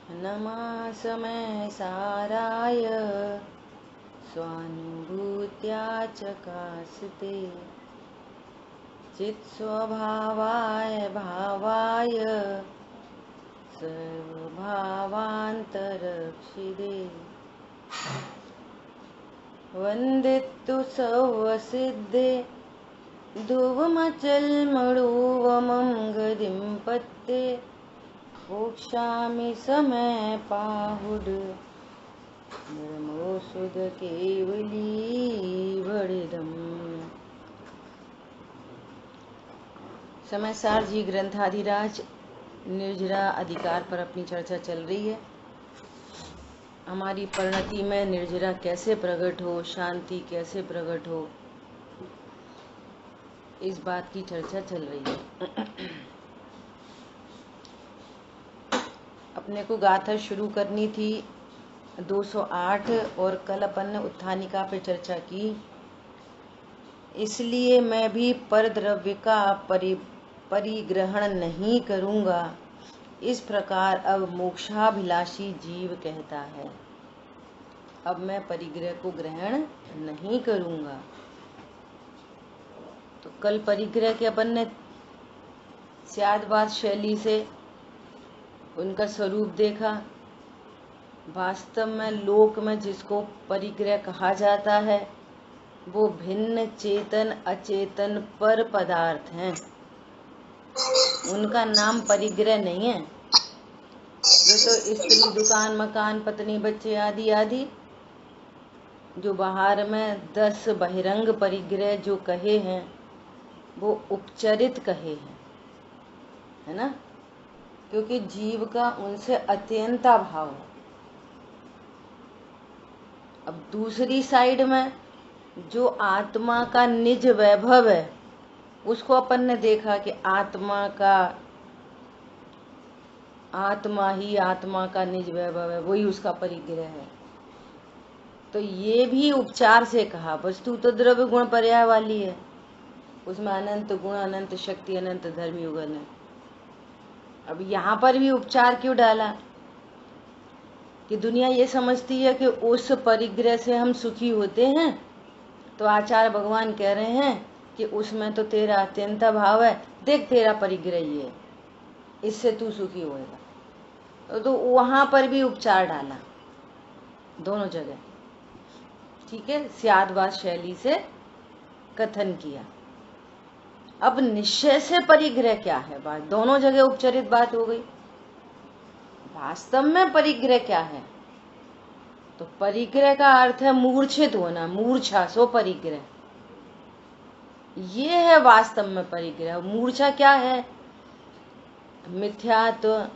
नमा समय साराय स्वानुभूत्या चकास्ते चित्स्वभावाय भावाय सर्वभावान्तरक्षिदे वन्दितु सर्वसिद्धे ध्रुवमचलमणुवमं गतिं पत्ते मोक्षामि समय पाहुड निर्मोसुद केवली बड़िदम। समय सार जी ग्रंथाधिराज निर्जरा अधिकार पर अपनी चर्चा चल रही है। हमारी परिणति में निर्जरा कैसे प्रकट हो, शांति कैसे प्रकट हो, इस बात की चर्चा चल रही है। अपने को गाथा शुरू करनी थी 208 और कल अपन ने उत्थानिका पे चर्चा की। इसलिए मैं भी परद्रव्य का परिग्रहण नहीं करूंगा, इस प्रकार अब मोक्षाभिलाषी जीव कहता है। अब मैं परिग्रह को ग्रहण नहीं करूंगा। तो कल परिग्रह के अपन ने स्यादवाद शैली से उनका स्वरूप देखा। वास्तव में लोक में जिसको परिग्रह कहा जाता है वो भिन्न चेतन अचेतन पर पदार्थ हैं, उनका नाम परिग्रह नहीं है। जो तो स्त्री दुकान मकान पत्नी बच्चे आदि आदि जो बाहर में 10 बहिरंग परिग्रह जो कहे हैं वो उपचरित कहे हैं, है ना, क्योंकि जीव का उनसे अत्यंता भाव है। अब दूसरी साइड में जो आत्मा का निज वैभव है उसको अपन ने देखा कि आत्मा ही आत्मा का निज वैभव है, वही उसका परिग्रह है। तो ये भी उपचार से कहा। वस्तु तो द्रव्य गुण पर्याय वाली है, उसमें अनंत गुण अनंत शक्ति अनंत धर्म युगल है। अब यहाँ पर भी उपचार क्यों डाला कि दुनिया ये समझती है कि उस परिग्रह से हम सुखी होते हैं। तो आचार्य भगवान कह रहे हैं कि उसमें तो तेरा अत्यंत भाव है, देख तेरा परिग्रह ये, इससे तू सुखी होएगा। तो वहां पर भी उपचार डाला, दोनों जगह, ठीक है, स्यादवाद शैली से कथन किया। अब निश्चय से परिग्रह क्या है, बात दोनों जगह उपचरित बात हो गई। वास्तव में परिग्रह क्या है? तो परिग्रह का अर्थ है मूर्छित होना, मूर्छा सो परिग्रह। ये है वास्तव में परिग्रह। मूर्छा क्या है? मिथ्यात्व,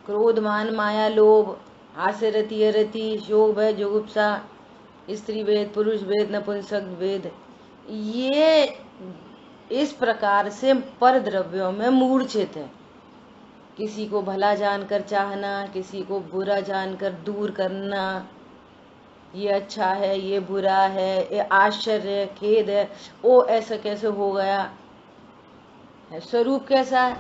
क्रोध मान माया लोभ, हास्य रति अरति, शोभ है जुगुप्सा, स्त्री भेद पुरुष भेद नपुंसक भेद, ये इस प्रकार से पर द्रव्यों में मूर्छित है। किसी को भला जानकर चाहना, किसी को बुरा जानकर दूर करना, ये अच्छा है ये बुरा है, ये आश्चर्य खेद है, ओ ऐसा कैसे हो गया है। स्वरूप कैसा है?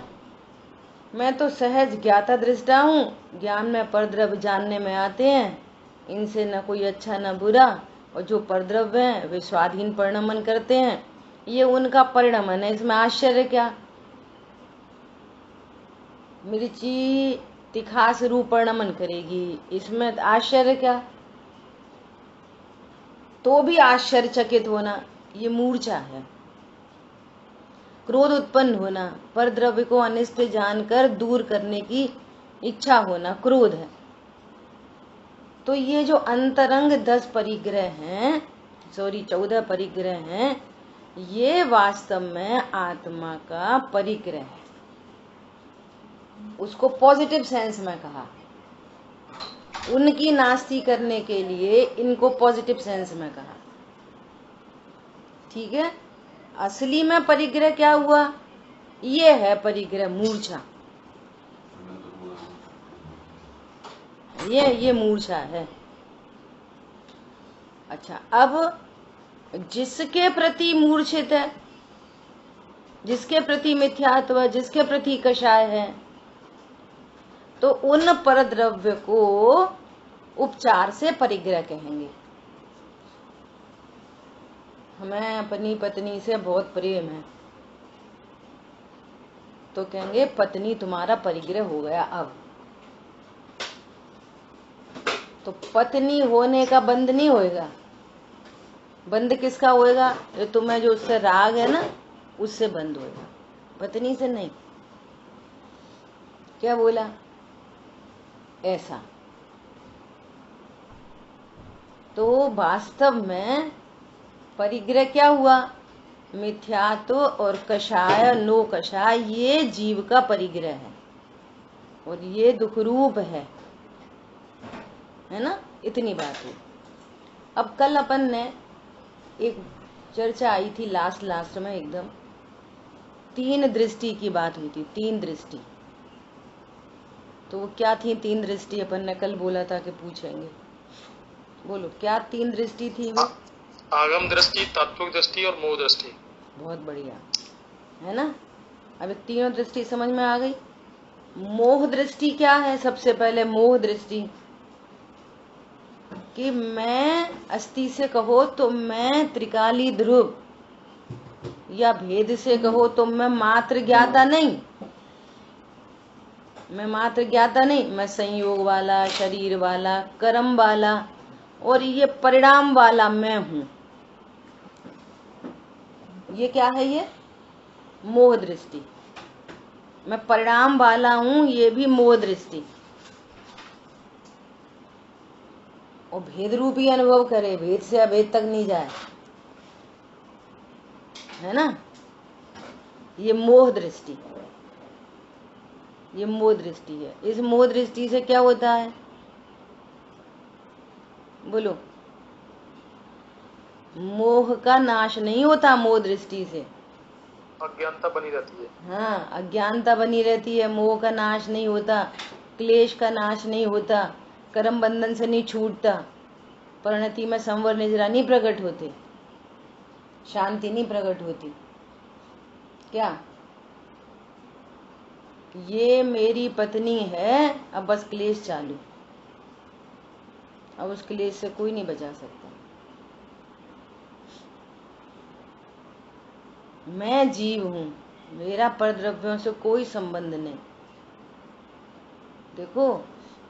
मैं तो सहज ज्ञाता दृष्टा हूँ, ज्ञान में परद्रव्य जानने में आते हैं, इनसे न कोई अच्छा न बुरा, और जो परद्रव्य हैं वे स्वाधीन परिणमन करते हैं, ये उनका परिणमन है, इसमें आश्चर्य क्या? मिर्ची तिखास रूप परिणमन करेगी, इसमें आश्चर्य क्या? तो भी आश्चर्यचकित होना ये मूर्छा है। क्रोध उत्पन्न होना, परद्रव्य को अनिष्ट जानकर दूर करने की इच्छा होना क्रोध है। तो ये जो अंतरंग 10 परिग्रह हैं, 14 परिग्रह हैं, ये वास्तव में आत्मा का परिग्रह है। उसको पॉजिटिव सेंस में कहा। उनकी नास्ती करने के लिए इनको पॉजिटिव सेंस में कहा, ठीक है। असली में परिग्रह क्या हुआ? ये है परिग्रह मूर्छा, ये मूर्छा है। अच्छा, अब जिसके प्रति मूर्छित है, जिसके प्रति मिथ्यात्व है, जिसके प्रति कषाय है, तो उन परद्रव्य को उपचार से परिग्रह कहेंगे। हमें अपनी पत्नी से बहुत प्रेम है तो कहेंगे पत्नी तुम्हारा परिग्रह हो गया। अब तो पत्नी होने का बंध नहीं होएगा, बंध किसका होएगा? जो तुम्हें जो उससे राग है ना, उससे बंध होएगा, पत्नी से नहीं। क्या बोला? ऐसा। तो वास्तव में परिग्रह क्या हुआ? मिथ्यात्व और कषाय नो कषाय, ये जीव का परिग्रह है और ये दुख रूप है ना। इतनी बात हुई। अब कल अपन ने एक चर्चा आई थी लास्ट में एकदम, 3 दृष्टि की बात हुई थी। 3 दृष्टि, तो वो क्या थी 3 दृष्टि? अपन ने कल बोला था कि पूछेंगे। बोलो क्या 3 दृष्टि थी वो? आगम दृष्टि, तात्विक दृष्टि और मोह दृष्टि। बहुत बढ़िया है ना। अब तीनों दृष्टि समझ में आ गई। मोह दृष्टि क्या है? सबसे पहले मोह दृष्टि कि मैं अस्थि से कहो तो मैं त्रिकाली ध्रुव, या भेद से कहो तो मैं मात्र ज्ञाता नहीं, मैं मात्र ज्ञाता नहीं, मैं संयोग वाला, शरीर वाला, कर्म वाला और ये परिणाम वाला मैं हूं। ये क्या है? ये मोह दृष्टि। मैं परिणाम वाला हूं, ये भी मोह दृष्टि। और भेद रूपी अनुभव करे, भेद से अभेद तक नहीं जाए, है ना। ये मोह दृष्टि, ये मोह दृष्टि है। इस मोह दृष्टि से क्या होता है? बोलो। मोह का नाश नहीं होता मोह दृष्टि से, अज्ञानता बनी रहती है। हाँ, अज्ञानता बनी रहती है। मोह का नाश नहीं होता, क्लेश का नाश नहीं होता, कर्म बंधन से नहीं छूटता, परिणति में संवर निजरा नहीं प्रकट होते, शांति नहीं प्रकट होती। क्या ये मेरी पत्नी है, अब बस क्लेश चालू, अब उस क्लेश से कोई नहीं बचा सकता। मैं जीव हूं, मेरा परद्रव्यों से कोई संबंध नहीं। देखो,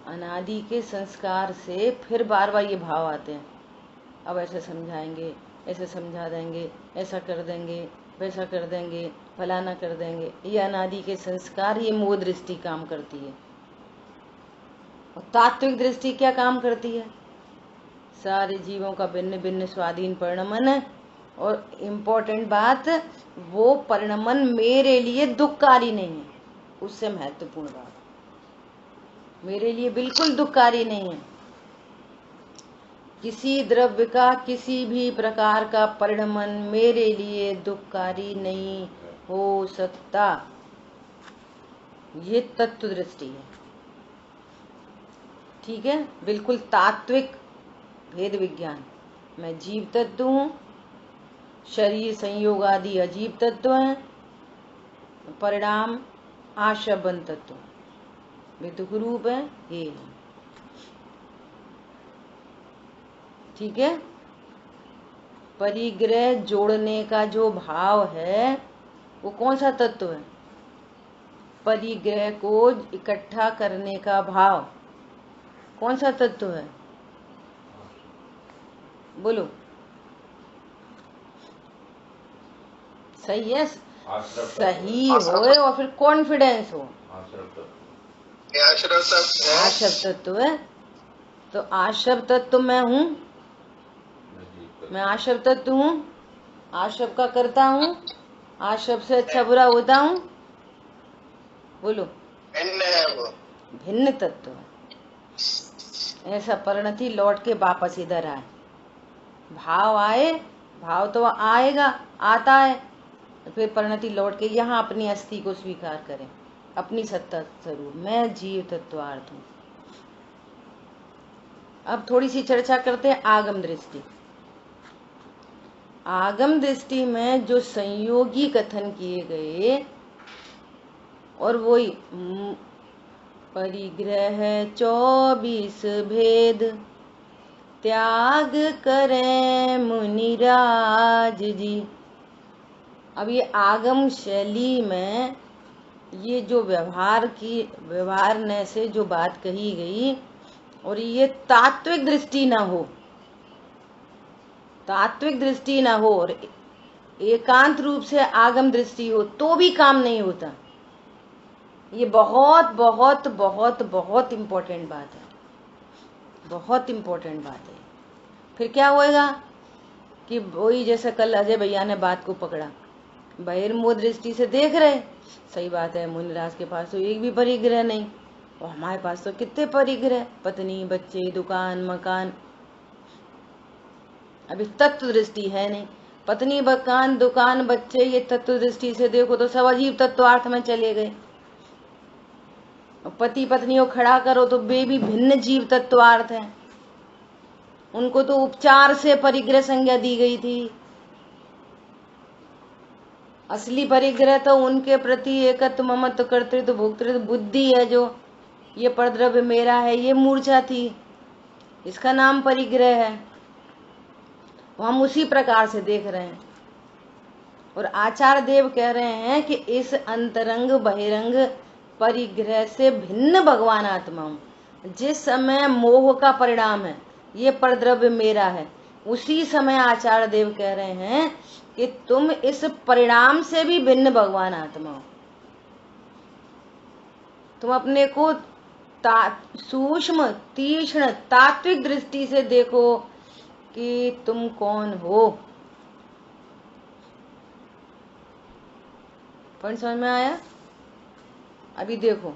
अनादि के संस्कार से फिर बार बार ये भाव आते हैं, अब ऐसे समझाएंगे, ऐसे समझा देंगे, ऐसा कर देंगे, वैसा कर देंगे, फलाना कर देंगे। ये अनादि के संस्कार, ये मोह दृष्टि काम करती है। और तात्विक दृष्टि क्या काम करती है? सारे जीवों का भिन्न भिन्न स्वाधीन परिणमन है, और इम्पोर्टेंट बात, वो परिणमन मेरे लिए दुखकारी नहीं है। उससे महत्वपूर्ण बात, मेरे लिए बिल्कुल दुखकारी नहीं है। किसी द्रव्य का किसी भी प्रकार का परिणमन मेरे लिए दुखकारी नहीं हो सकता। ये तत्व दृष्टि है, ठीक है। बिल्कुल तात्विक भेद विज्ञान। मैं जीव तत्व हूं, शरीर संयोग आदि अजीव तत्व हैं, परिणाम आशबन तत्व वे दुख रूप है, ये है, ठीक है। परिग्रह जोड़ने का जो भाव है वो कौन सा तत्व है? परिग्रह को इकट्ठा करने का भाव कौन सा तत्व है? बोलो। सही है, सही हो और फिर कॉन्फिडेंस हो। आश्रव तत्व है। तो आश्रव तत्व मैं हूं, मैं आश्रव तत्व हूं, आश्रव का करता हूं, आश्रव से अच्छा बुरा होता हूं। बोलो। भिन्न है वो, भिन्न तत्व है। ऐसा परिणति लौट के वापस इधर आए, भाव आए, भाव तो आएगा, आता है, फिर परिणति लौट के यहाँ अपनी अस्थि को स्वीकार करें, अपनी सत्ता स्वरूप मैं जीव तत्वार्थ हूं। अब थोड़ी सी चर्चा करते हैं आगम दृष्टि। आगम दृष्टि में जो संयोगी कथन किए गए, और वही परिग्रह 24 भेद, त्याग करें मुनिराज जी। अब ये आगम शैली में ये जो व्यवहार से जो बात कही गई, और ये तात्विक दृष्टि ना हो, और एकांत रूप से आगम दृष्टि हो तो भी काम नहीं होता। ये बहुत बहुत बहुत बहुत इम्पोर्टेंट बात है, बहुत इम्पोर्टेंट बात है। फिर क्या होएगा कि वही जैसे कल अजय भैया ने बात को पकड़ा, बहिर्मुख दृष्टि से देख रहे, सही बात है, मुनिराज के पास तो एक भी परिग्रह नहीं, और हमारे पास तो कितने परिग्रह, पत्नी, बच्चे, दुकान, मकान। अभी तत्व दृष्टि है नहीं, पत्नी, मकान, दुकान, बच्चे, ये तत्व दृष्टि से देखो तो सब अजीब तत्वार्थ में चले गए। पति पत्नी को खड़ा करो तो वे भी भिन्न जीव तत्वार्थ हैं, उनको तो उपचार से परिग्रह संज्ञा दी गई थी। असली परिग्रह तो उनके प्रति एकत्व, ममत्व, कर्तृत्व, भोक्तृत्व बुद्धि है, जो ये परद्रव्य मेरा है, ये मूर्छा थी, इसका नाम परिग्रह है। हम उसी प्रकार से देख रहे हैं। और आचार्य देव कह रहे हैं कि इस अंतरंग बहिरंग परिग्रह से भिन्न भगवान आत्मा हूं। जिस समय मोह का परिणाम है ये परद्रव्य मेरा है, उसी समय आचार्य देव कह रहे हैं कि तुम इस परिणाम से भी भिन्न भगवान आत्मा हो। तुम अपने को सूक्ष्म, तीक्ष्ण, तात्विक दृष्टि से देखो कि तुम कौन हो। पॉइंट समझ में आया? अभी देखो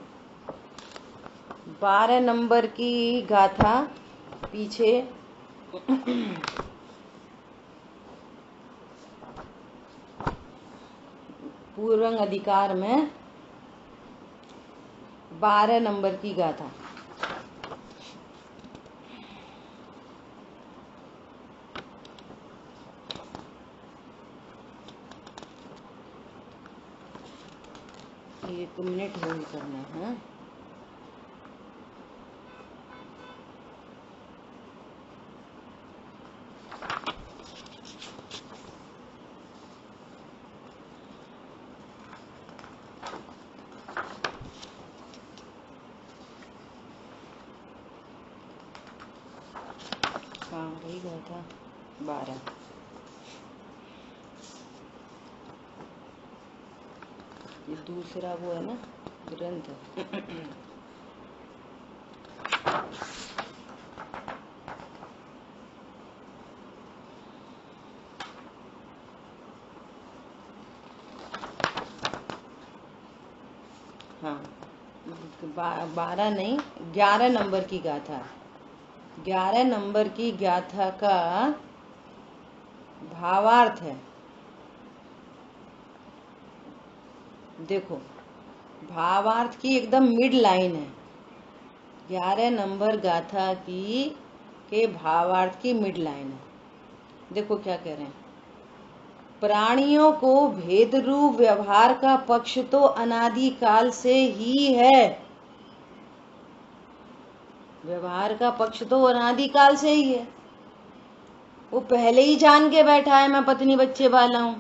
12 नंबर की गाथा पीछे पूर्वंग अधिकार में 12 नंबर की गाथा। एक मिनट होल्ड करना है। हाँ वही गाथा 12। ये दूसरा वो है ना ग्रंथ। हाँ 12 नहीं 11 नंबर की गाथा। 11 नंबर की गाथा का भावार्थ है। देखो भावार्थ की एकदम मिड लाइन है। 11 नंबर गाथा की के भावार्थ की मिड लाइन है। देखो क्या कह रहे हैं। प्राणियों को भेद रूप व्यवहार का पक्ष तो अनादि काल से ही है। व्यवहार का पक्ष तो अनादि काल से ही है। वो पहले ही जान के बैठा है मैं पत्नी बच्चे वाला हूं,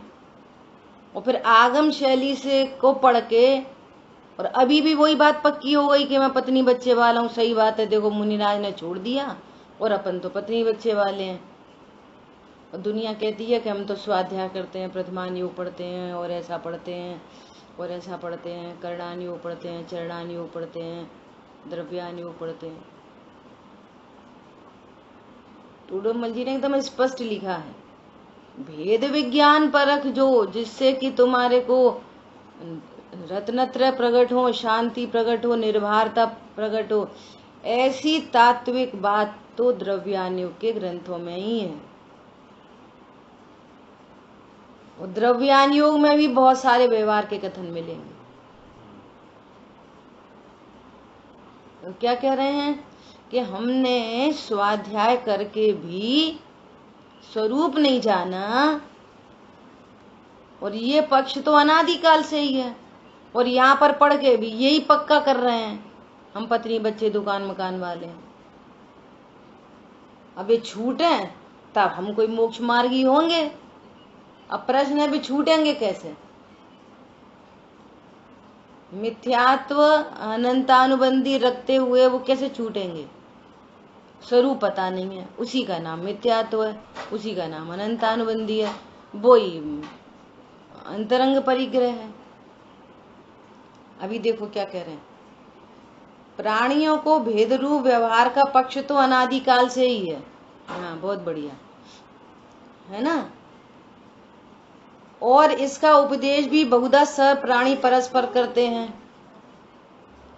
और फिर आगम शैली से को पढ़ के और अभी भी वही बात पक्की हो गई कि मैं पत्नी बच्चे वाला हूं। सही बात है, देखो मुनिराज ने छोड़ दिया और अपन तो पत्नी बच्चे वाले हैं। और दुनिया कहती है कि हम तो स्वाध्याय करते हैं, प्रथमान योग पढ़ते हैं, और ऐसा पढ़ते हैं और ऐसा पढ़ते हैं, करणान योग पढ़ते हैं, चरणान योग पढ़ते हैं, द्रव्यान योग पढ़ते हैं। टूडोमल जी ने एकदम स्पष्ट लिखा है, भेद विज्ञान परख जो, जिससे कि तुम्हारे को रत्नत्रय प्रकट हो, शांति प्रकट हो, निर्भरता प्रकट हो, ऐसी तात्विक बात तो द्रव्यान योग के ग्रंथों में ही है। और द्रव्यान योग में भी बहुत सारे व्यवहार के कथन मिलेंगे। तो क्या कह रहे हैं कि हमने स्वाध्याय करके भी स्वरूप नहीं जाना, और ये पक्ष तो अनादिकाल से ही है, और यहाँ पर पढ़ के भी यही पक्का कर रहे हैं हम पत्नी बच्चे दुकान मकान वाले हैं। अब ये छूटे तब हम कोई मोक्ष मार्गी होंगे। अब प्रश्न है भी छूटेंगे कैसे? मिथ्यात्व अनंतानुबंधी रखते हुए वो कैसे छूटेंगे? स्वरूप पता नहीं है, उसी का नाम मिथ्यात्व है, उसी का नाम अनंतानुबंधी है, वो ही अंतरंग परिग्रह है। अभी देखो क्या कह रहे हैं, प्राणियों को भेद रूप व्यवहार का पक्ष तो अनादिकाल से ही है। हाँ, बहुत बढ़िया है ना। और इसका उपदेश भी बहुधा सब प्राणी परस्पर करते हैं।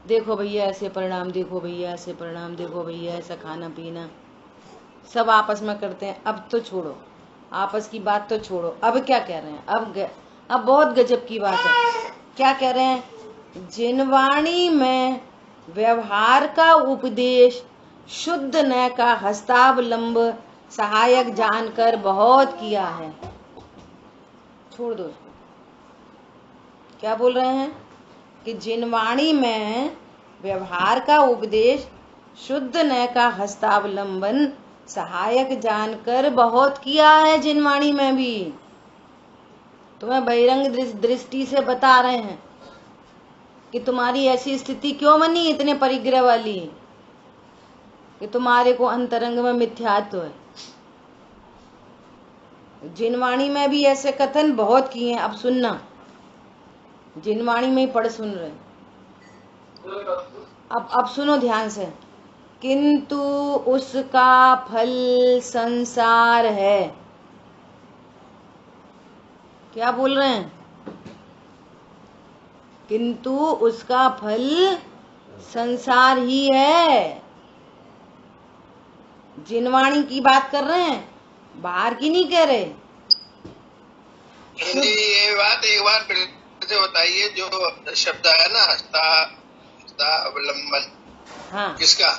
देखो भैया ऐसे परिणाम, देखो भैया ऐसे परिणाम, देखो भैया ऐसा खाना पीना, सब आपस में करते हैं। अब तो छोड़ो, आपस की बात तो छोड़ो, अब क्या कह रहे हैं? अब बहुत गजब की बात है। क्या कह रहे हैं? जिनवाणी में व्यवहार का उपदेश शुद्ध न का हस्तावलंब सहायक जानकर बहुत किया है। छोड़ दो इसको। क्या बोल रहे हैं कि जिनवाणी में व्यवहार का उपदेश शुद्ध न का हस्तावलंबन सहायक जानकर बहुत किया है। जिनवाणी में भी तुम्हें बहिरंग दृष्टि से बता रहे हैं कि तुम्हारी ऐसी स्थिति क्यों बनी इतने परिग्रह वाली, कि तुम्हारे को अंतरंग में मिथ्यात्व है। जिनवाणी में भी ऐसे कथन बहुत किए हैं। अब सुनना, जिनवाणी में ही पढ़ सुन रहे। अब सुनो ध्यान से। किंतु उसका फल संसार है। क्या बोल रहे हैं? किंतु उसका फल संसार ही है। जिनवाणी की बात कर रहे हैं, बाहर की नहीं कह रहे। ये बात एक बार फिर से बताइए, जो शब्द है ना हस्तावलंबन। हाँ, किसका?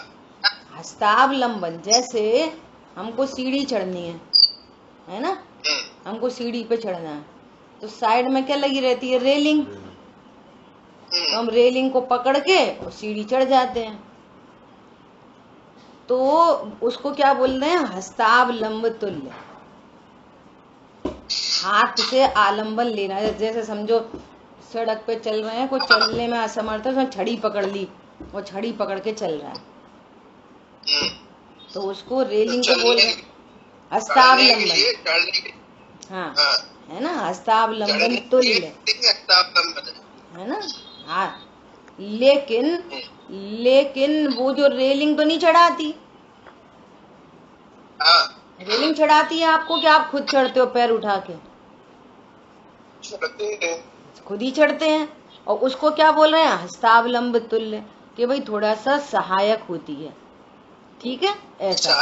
हस्तावलंबन। जैसे हमको सीढ़ी चढ़नी है ना, हमको सीढ़ी पे चढ़ना है तो साइड में क्या लगी रहती है? रेलिंग। तो हम रेलिंग को पकड़ के और सीढ़ी चढ़ जाते हैं। तो उसको क्या बोल रहे हैं? हस्तावलंब तुल्य। हाथ से आलंबन लेना। जैसे समझो सड़क पे चल रहे हैं, कोई चलने में असमर्थ है, उसने छड़ी पकड़ ली, वो छड़ी पकड़ के चल रहा है, तो उसको रेलिंग को बोल रहे हैं हस्तावलंबन। हाँ, है ना, हस्तावलंबन तुल्य है ना। हाँ, लेकिन वो जो रेलिंग तो नहीं चढ़ाती। रेलिंग चढ़ाती है आपको कि आप खुद चढ़ते हो पैर उठा के? खुद ही चढ़ते हैं। और उसको क्या बोल रहे हैं? हस्तावलंब तुल्य, कि भाई थोड़ा सा सहायक होती है। ठीक है, ऐसा।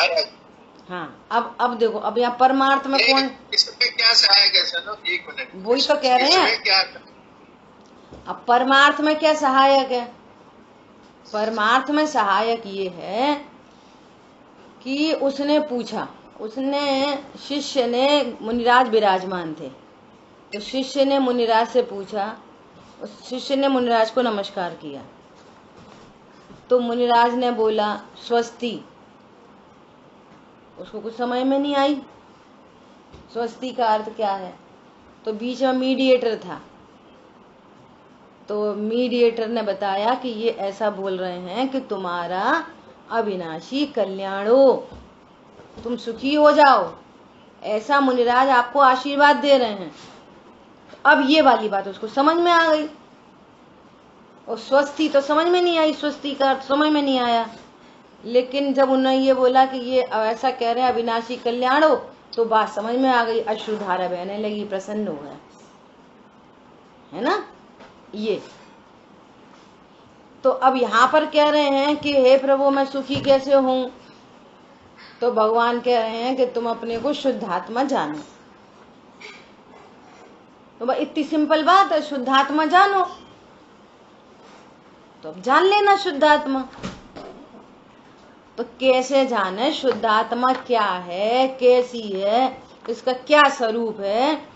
हाँ, अब देखो, अब यहाँ परमार्थ में कौन, इसमें क्या सहायक है सर? एक मिनट, वही तो कह रहे हैं। क्या? अब परमार्थ में क्या सहायक है? परमार्थ में सहायक ये है कि उसने पूछा, उसने शिष्य ने, मुनिराज विराजमान थे, तो शिष्य ने मुनिराज से पूछा, उस शिष्य ने मुनिराज को नमस्कार किया, तो मुनिराज ने बोला स्वस्ति। उसको कुछ समझ में नहीं आई स्वस्ति का अर्थ क्या है। तो बीच में मीडिएटर था, तो मीडिएटर ने बताया कि ये ऐसा बोल रहे हैं कि तुम्हारा अविनाशी कल्याण हो, तुम सुखी हो जाओ, ऐसा मुनिराज आपको आशीर्वाद दे रहे हैं। अब ये वाली बात उसको समझ में आ गई, और स्वस्ति तो समझ में नहीं आई, स्वस्ति का अर्थ समझ में नहीं आया। लेकिन जब उन्होंने ये बोला कि ये ऐसा कह रहे हैं अविनाशी कल्याण हो, तो बात समझ में आ गई, अश्रुधारा बहने लगी, प्रसन्न हो गया, है ना। ये तो अब यहाँ पर कह रहे हैं कि हे प्रभु मैं सुखी कैसे हूं, तो भगवान कह रहे हैं कि तुम अपने को शुद्धात्मा जानो। तो इतनी सिंपल बात है, शुद्धात्मा जानो, तो अब जान लेना शुद्धात्मा। तो कैसे जाने शुद्धात्मा क्या है, कैसी है, इसका क्या स्वरूप है?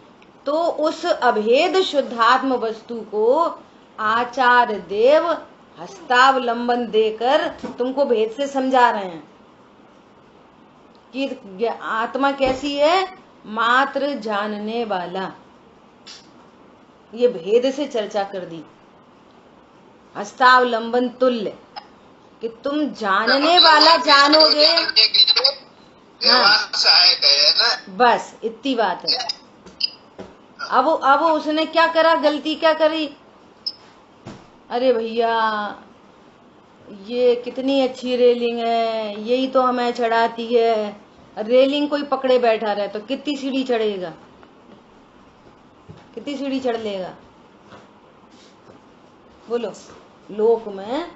तो उस अभेद शुद्धात्म वस्तु को आचार्य देव हस्तावलंबन देकर तुमको भेद से समझा रहे हैं कि आत्मा कैसी है, मात्र जानने वाला। ये भेद से चर्चा कर दी, हस्तावलंबन तुल्य, कि तुम जानने वाला जानोगे। हाँ, सहायक है ना, बस इतनी बात है। अब उसने क्या करा, गलती क्या करी, अरे भैया ये कितनी अच्छी रेलिंग है, यही तो हमें चढ़ाती है। रेलिंग कोई पकड़े बैठा रहे तो कितनी सीढ़ी चढ़ेगा, कितनी सीढ़ी चढ़ लेगा, बोलो। लोक में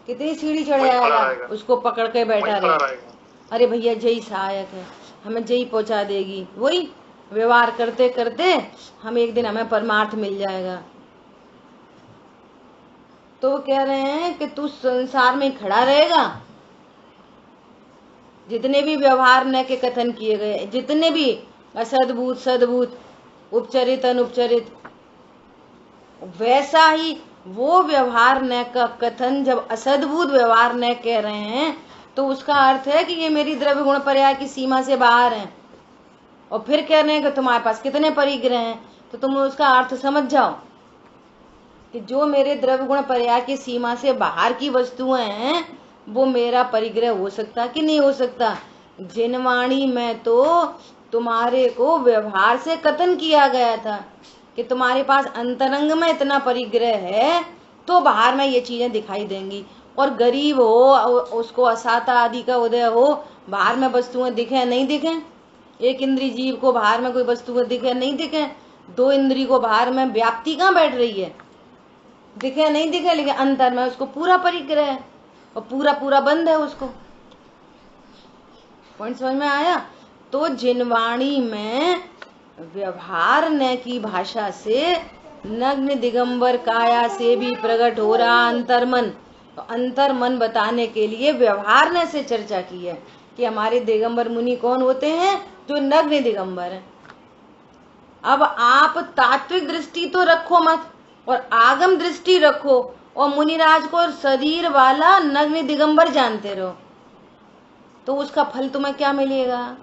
कितनी सीढ़ी चढ़ जाएगा, उसको पकड़ के बैठा रहे। अरे भैया जय सहायक है, हमें जय पहुंचा देगी, वही व्यवहार करते करते हम एक दिन हमें परमार्थ मिल जाएगा। तो वो कह रहे हैं कि तू संसार में खड़ा रहेगा। जितने भी व्यवहार न के कथन किए गए, जितने भी असद्भूत सद्भूत उपचरित अनुपचरित, वैसा ही वो व्यवहार न का कथन जब असद्भुत व्यवहार न कह रहे हैं तो उसका अर्थ है कि ये मेरी द्रव्य गुण पर्याय की सीमा से बाहर हैं। और फिर कह रहे हैं कि तुम्हारे पास कितने परिग्रह हैं, तो तुम उसका अर्थ समझ जाओ कि जो मेरे द्रव्य गुण पर्याय की सीमा से बाहर की वस्तुएं हैं वो मेरा परिग्रह हो सकता कि नहीं हो सकता। जिनवाणी में तो तुम्हारे को व्यवहार से कथन किया गया था कि तुम्हारे पास अंतरंग में इतना परिग्रह है तो बाहर में ये चीजें दिखाई देंगी। और गरीब हो, उसको असाता आदि का उदय हो, बाहर में वस्तुएं दिखे नहीं दिखे, एक इंद्री जीव को बाहर में कोई वस्तुएं दिखे नहीं दिखे, दो इंद्री को बाहर में व्याप्ति कहाँ बैठ रही है, दिखे नहीं दिखे, लेकिन अंतर में उसको पूरा परिग्रह है और पूरा पूरा बंद है उसको। पॉइंट समझ में आया। तो जिनवाणी में व्यवहार न की भाषा से नग्न दिगंबर काया से भी प्रकट हो रहा अंतर्मन, तो अंतर्मन बताने के लिए व्यवहार न से चर्चा की है कि हमारे दिगंबर मुनि कौन होते हैं, जो नग्न दिगंबर है। अब आप तात्विक दृष्टि तो रखो मत और आगम दृष्टि रखो और मुनिराज को शरीर वाला नग्न दिगंबर जानते रहो, तो उसका फल तुम्हें क्या मिलेगा,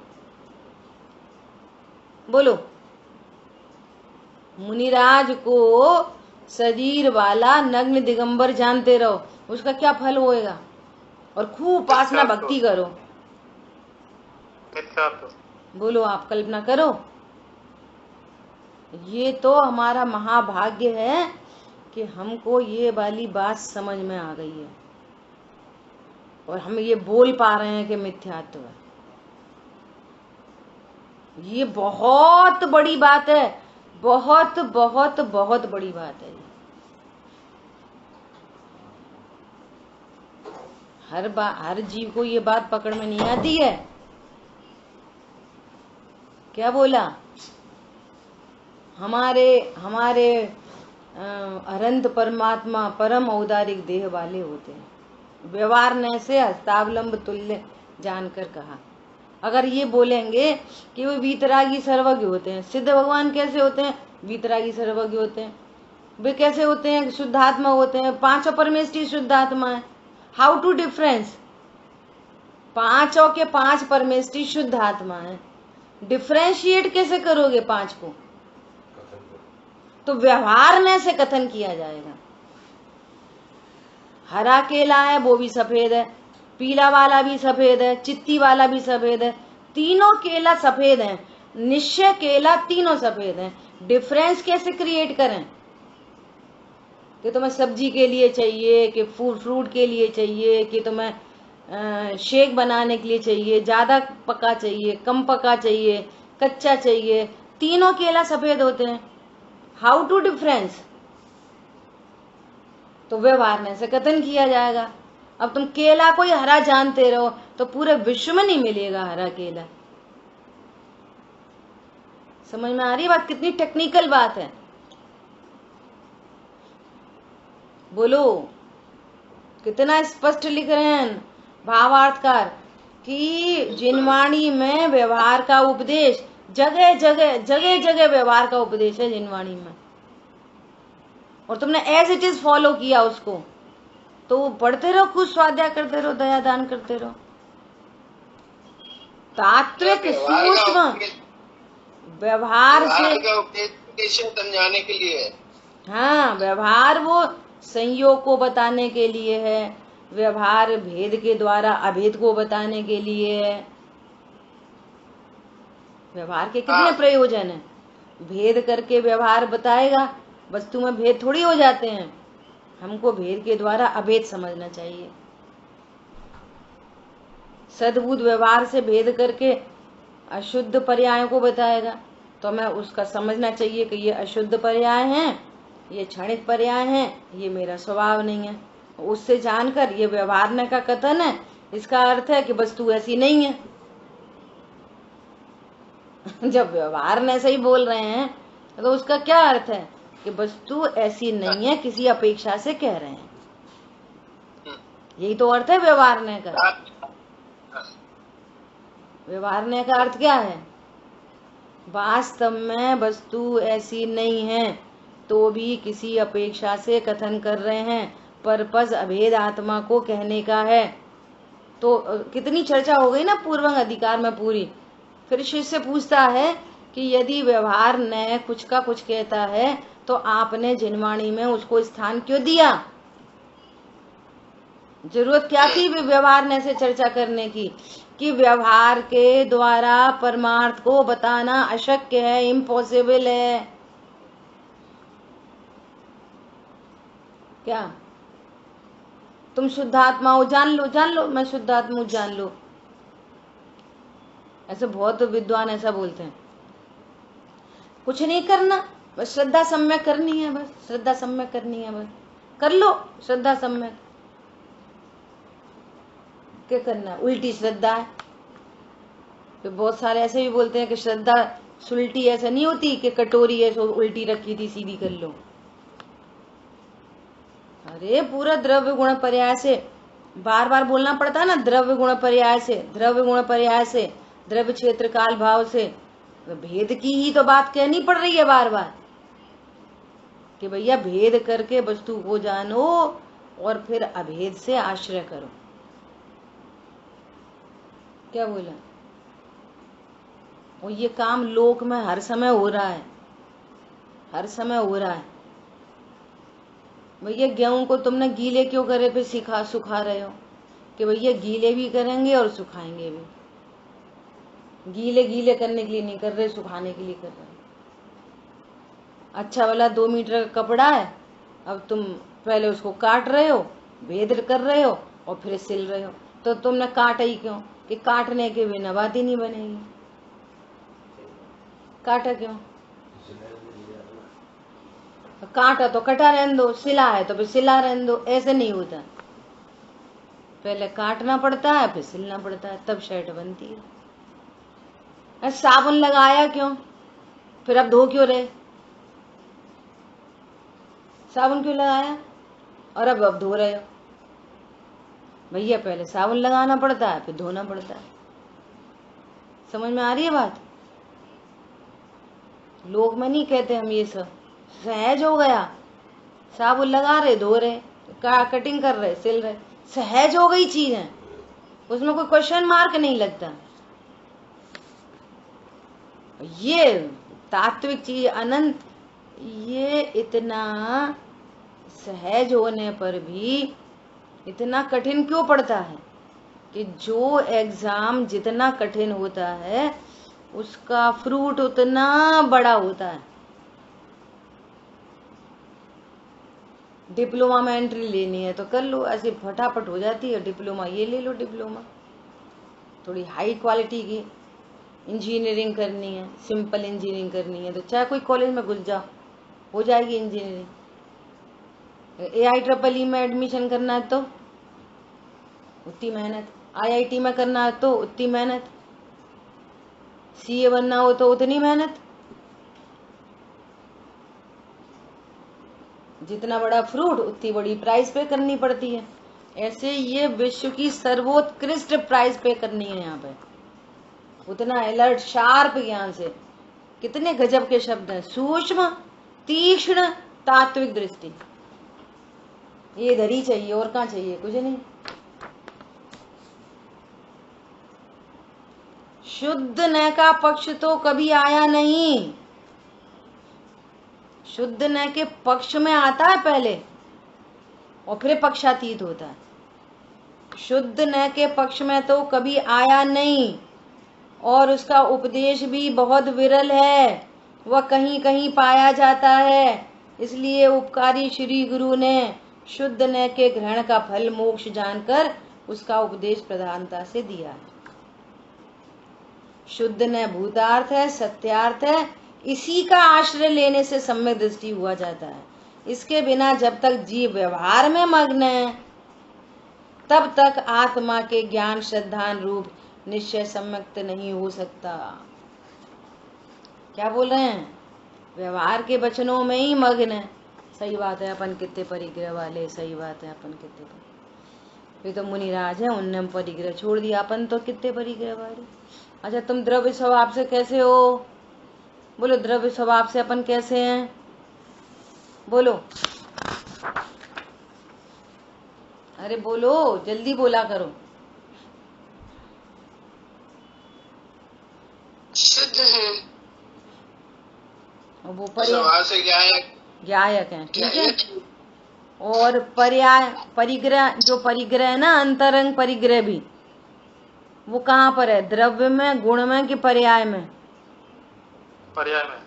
बोलो। मुनिराज को शरीर वाला नग्न दिगंबर जानते रहो, उसका क्या फल होएगा, और खूब उपासना भक्ति करो। बोलो, आप कल्पना करो। ये तो हमारा महाभाग्य है कि हमको ये वाली बात समझ में आ गई है और हम ये बोल पा रहे हैं कि मिथ्यात्व है। ये बहुत बड़ी बात है, बहुत बहुत बहुत बड़ी बात है। हर जीव को ये बात पकड़ में नहीं आती है। क्या बोला, हमारे अनंत परमात्मा परम औदारिक देह वाले होते हैं। व्यवहार न से हस्तावलंब तुल्य जानकर कहा। अगर ये बोलेंगे कि वो वीतरागी सर्वज्ञ होते हैं, सिद्ध भगवान कैसे होते हैं, वीतरागी सर्वज्ञ होते हैं। वे कैसे होते हैं, शुद्धात्मा होते हैं, पांचों परमेष्टि शुद्धात्मा है। हाउ टू डिफरेंस, पांचों के पांच परमेष्टि शुद्धात्मा है, डिफ्रेंशिएट कैसे करोगे पांच को, तो व्यवहार में से कथन किया जाएगा। हरा केला है वो भी सफेद है, पीला वाला भी सफेद है, चित्ती वाला भी सफेद है, तीनों केला सफेद हैं, निश्चय केला तीनों सफेद हैं। डिफरेंस कैसे क्रिएट करें कि तुम्हें सब्जी के लिए चाहिए, कि फ्रूट के लिए चाहिए, कि तुम्हें शेक बनाने के लिए चाहिए, ज्यादा पका चाहिए, कम पका चाहिए, कच्चा चाहिए, तीनों केला सफेद होते हैं। हाउ टू डिफरेंस, तो व्यवहार से कथन किया जाएगा। अब तुम केला कोई हरा जानते रहो तो पूरे विश्व में नहीं मिलेगा हरा केला। समझ में आ रही बात, कितनी टेक्निकल बात है। बोलो, कितना स्पष्ट लिख रहे हैं भावार्थकार कि जिनवाणी में व्यवहार का उपदेश, जगह जगह व्यवहार का उपदेश है जिनवाणी में, और तुमने एज इट इज फॉलो किया उसको। तो पढ़ते रहो, खुद स्वाध्याय करते रहो, दया दान करते रहो। तात्विक सूक्ष्म व्यवहार से का उद्देश्य समझाने के लिए है। हाँ, व्यवहार वो संयोग को बताने के लिए है, व्यवहार भेद के द्वारा अभेद को बताने के लिए है। व्यवहार के कितने प्रयोजन है? भेद करके व्यवहार बताएगा, वस्तु में भेद थोड़ी हो जाते हैं। हमको भेद के द्वारा अभेद समझना चाहिए। सद्बुद्ध व्यवहार से भेद करके अशुद्ध पर्यायों को बताएगा, तो हमें उसका समझना चाहिए कि ये अशुद्ध पर्याय हैं, ये क्षणिक पर्याय हैं, ये मेरा स्वभाव नहीं है। उससे जानकर ये व्यवहार का कथन है, इसका अर्थ है कि वस्तु ऐसी नहीं है। जब व्यवहार ने सही बोल रहे हैं तो उसका क्या अर्थ है कि वस्तु ऐसी नहीं है, किसी अपेक्षा से कह रहे हैं। यही तो अर्थ है व्यवहार ने का। व्यवहार ने का अर्थ क्या है? वास्तव में वस्तु ऐसी नहीं है, तो भी किसी अपेक्षा से कथन कर रहे हैं। पर्पस अभेद आत्मा को कहने का है। तो कितनी चर्चा हो गई ना पूर्वंग अधिकार में पूरी। फिर शिष्य पूछता है कि यदि व्यवहार ने कुछ का कुछ कहता है तो आपने जिनवाणी में उसको स्थान क्यों दिया? जरूरत क्या थी व्यवहार ने से चर्चा करने की कि व्यवहार के द्वारा परमार्थ को बताना अशक्य है, इम्पॉसिबल है। क्या तुम शुद्धात्मा हो? जान लो मैं शुद्धात्मा हूँ, जान लो। ऐसे बहुत विद्वान ऐसा बोलते हैं। कुछ नहीं करना, बस श्रद्धा सम्यक करनी है, बस श्रद्धा सम्यक करनी है, बस कर लो श्रद्धा सम्यक। क्या करना? उल्टी श्रद्धा है। तो बहुत सारे ऐसे भी बोलते हैं कि श्रद्धा सुलटी ऐसा नहीं होती कि कटोरी है सो उल्टी रखी थी सीधी कर लो। अरे पूरा द्रव्य गुण पर्याय से बार बार बोलना पड़ता है ना, द्रव्य गुण पर्याय से, द्रव्य गुण पर्याय से, द्रव्य क्षेत्र काल भाव से। भेद की ही तो बात कहनी पड़ रही है बार बार कि भैया भेद करके वस्तु को जानो और फिर अभेद से आश्रय करो। क्या बोला? और ये काम लोक में हर समय हो रहा है, हर समय हो रहा है। भैया गेहूं को तुमने गीले क्यों करे पे सुखा रहे हो? कि भैया गीले भी करेंगे और सुखाएंगे भी। गीले गीले करने के लिए नहीं कर रहे, सुखाने के लिए कर रहे। अच्छा वाला 2 मीटर का कपड़ा है, अब तुम पहले उसको काट रहे हो, भेद कर रहे हो और फिर सिल रहे हो। तो तुमने काटा ही क्यों? कि काटने के बिना बात ही नहीं बनेगी। काटा क्यों? काटा तो कटा रहने दो, सिला है तो फिर सिला रहने दो। ऐसे नहीं होता, पहले काटना पड़ता है फिर सिलना पड़ता है, तब शर्ट बनती है। साबुन लगाया क्यों? फिर अब धो क्यों रहे? साबुन क्यों लगाया और अब धो रहे हो? भैया पहले साबुन लगाना पड़ता है फिर धोना पड़ता है। समझ में आ रही है बात? लोग में नहीं कहते हम ये सब, सहज हो गया। साबुन लगा रहे, धो रहे, कटिंग कर रहे, सिल रहे, सहज हो गई चीज है, उसमें कोई क्वेश्चन मार्क नहीं लगता। ये तात्विक चीज अनंत, ये इतना सहज होने पर भी इतना कठिन क्यों पड़ता है? कि जो एग्जाम जितना कठिन होता है उसका फ्रूट उतना बड़ा होता है। डिप्लोमा में एंट्री लेनी है तो कर लो, ऐसे फटाफट हो जाती है। डिप्लोमा ये ले लो, डिप्लोमा थोड़ी हाई क्वालिटी की इंजीनियरिंग करनी है, सिंपल इंजीनियरिंग करनी है तो चाहे कोई कॉलेज में घुस जाओ, हो जाएगी इंजीनियरिंग। AIEEE में एडमिशन करना है तो उतनी मेहनत, IIT में करना है तो उतनी मेहनत, CA बनना हो तो उतनी मेहनत। जितना बड़ा फ्रूट उतनी बड़ी प्राइस पे करनी पड़ती है। ऐसे ये विश्व की सर्वोत्कृष्ट प्राइस पे करनी है यहाँ पे, उतना अलर्ट शार्प ज्ञान से। कितने गजब के शब्द हैं, सूक्ष्म, तीक्ष्ण, तात्विक दृष्टि। ये इधर ही चाहिए, और कहाँ चाहिए, कुछ नहीं। शुद्ध न का पक्ष तो कभी आया नहीं। शुद्ध न के पक्ष में आता है पहले और फिर पक्षातीत होता है। शुद्ध न के पक्ष में तो कभी आया नहीं, और उसका उपदेश भी बहुत विरल है, वह कहीं कहीं पाया जाता है। इसलिए उपकारी श्री गुरु ने शुद्ध न के ग्रहण का फल मोक्ष जानकर उसका उपदेश प्रधानता से दिया है। शुद्ध न भूतार्थ है, सत्यार्थ है, इसी का आश्रय लेने से सम्यक दृष्टि हुआ जाता है। इसके बिना जब तक जीव व्यवहार में मग्न है तब तक आत्मा के ज्ञान श्रद्धान रूप निश्चय सम्यक्त नहीं हो सकता। क्या बोल रहे हैं? व्यवहार के वचनों में ही मग्न है। सही बात है, अपन कितने परिग्रह वाले, सही बात है, अपन कितने वे तो मुनिराज है, उनने परिग्रह छोड़ दिया, अपन तो कितने परिग्रह वाले। अच्छा, तुम द्रव्य स्वभाव से कैसे हो? बोलो, द्रव्य स्वभाव से अपन कैसे हैं? बोलो, अरे बोलो, जल्दी बोला करो। शुद्ध है, और वो स्वभाव से ज्ञायक है, ठीक है। और पर्याय परिग्रह, जो परिग्रह है ना, अंतरंग परिग्रह भी, वो कहाँ पर है? द्रव्य में, गुण में कि पर्याय में? पर्याय में।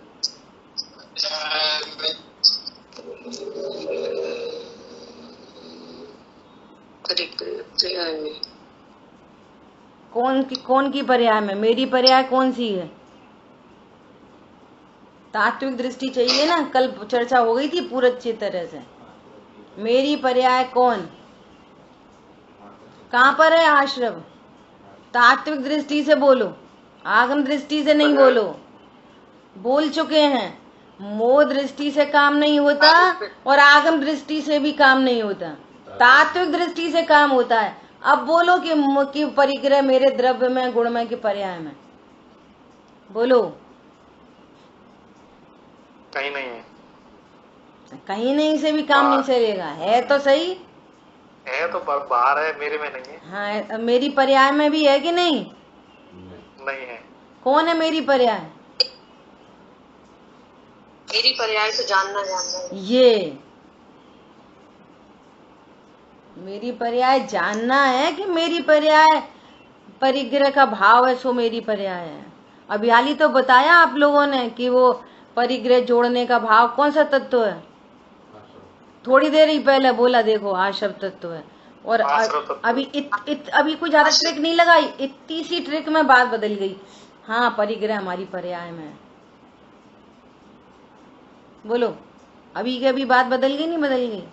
कौन की पर्याय में? मेरी पर्याय कौन सी है? तात्विक दृष्टि चाहिए ना, कल चर्चा हो गई थी पूरी अच्छी तरह से। मेरी पर्याय कौन, कहाँ पर है? आश्रम। तात्विक दृष्टि से बोलो, आगम दृष्टि से नहीं बोलो। बोल चुके हैं, मोह दृष्टि से काम नहीं होता और आगम दृष्टि से भी काम नहीं होता, तात्विक दृष्टि से काम होता है। अब बोलो कि परिग्रह मेरे द्रव्य में, गुण में कि पर्याय में? बोलो। कहीं नहीं है। कहीं नहीं से भी काम नहीं चलेगा, है तो सही। है तो बाहर है, मेरे में नहीं है। हाँ, मेरी पर्याय में भी है कि नहीं? नहीं है। कौन है मेरी पर्याय? मेरी पर्याय तो जानना ये मेरी पर्याय जानना है कि मेरी पर्याय परिग्रह का भाव है, सो मेरी पर्याय है। अभी हाल ही तो बताया आप लोगों ने कि वो परिग्रह जोड़ने का भाव कौन सा तत्व है। थोड़ी देर ही पहले बोला, देखो आश्रव तत्व है। और अभी अभी कुछ ज्यादा ट्रिक नहीं लगाई, इतनी सी ट्रिक में बात बदल गई। हाँ, परिग्रह हमारी पर्याय में है। बोलो, अभी के अभी बात बदल गई, नहीं बदल गई?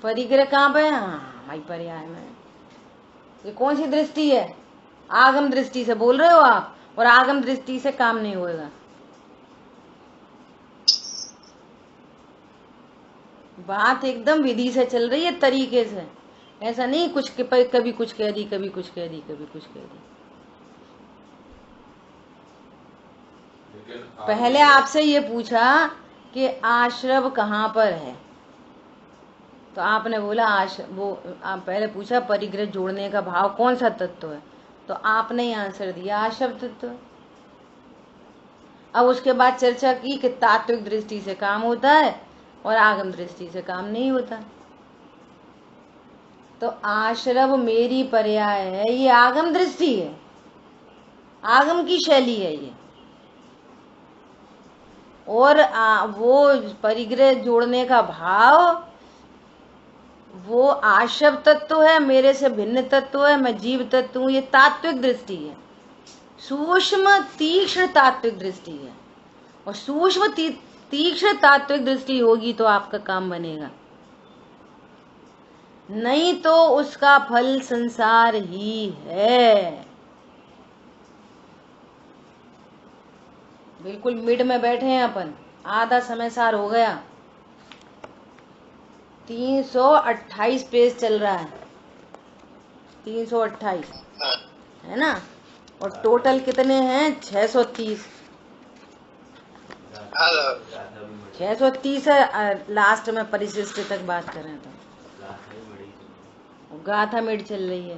परिग्रह कहाँ पे है? हाँ, हमारी पर्याय में। ये कौन सी दृष्टि है? आगम दृष्टि से बोल रहे हो आप, और आगम दृष्टि से काम नहीं होएगा। बात एकदम विधि से चल रही है, तरीके से। ऐसा नहीं कुछ कभी कुछ कह दी, कभी कुछ कह दी, कभी कुछ कह दी। पहले आपसे ये पूछा कि आश्रव कहाँ पर है, तो आपने बोला आप पहले पूछा परिग्रह जोड़ने का भाव कौन सा तत्व है, तो आपने ही आंसर दिया आश्रव तत्व। अब उसके बाद चर्चा की कि तात्विक दृष्टि से काम होता है और आगम दृष्टि से काम नहीं होता। तो आश्रव मेरी पर्याय है, ये आगम दृष्टि है, आगम की शैली है ये। और वो परिग्रह जोड़ने का भाव वो आश्रव तत्व है, मेरे से भिन्न तत्व है, मैं जीव तत्व हूँ, ये तात्विक दृष्टि है, सूक्ष्म तीक्ष्ण तात्विक दृष्टि है। और सूक्ष्म तीक्ष्ण तात्विक दृष्टि होगी तो आपका काम बनेगा, नहीं तो उसका फल संसार ही है। बिल्कुल मिड में बैठे हैं अपन, आधा समय सार हो गया। 328 पेज चल रहा है, 328 है ना, और टोटल कितने हैं? 630। 630 है, लास्ट में परिशिष्ट तक बात करें तो गाथा मेड चल रही है।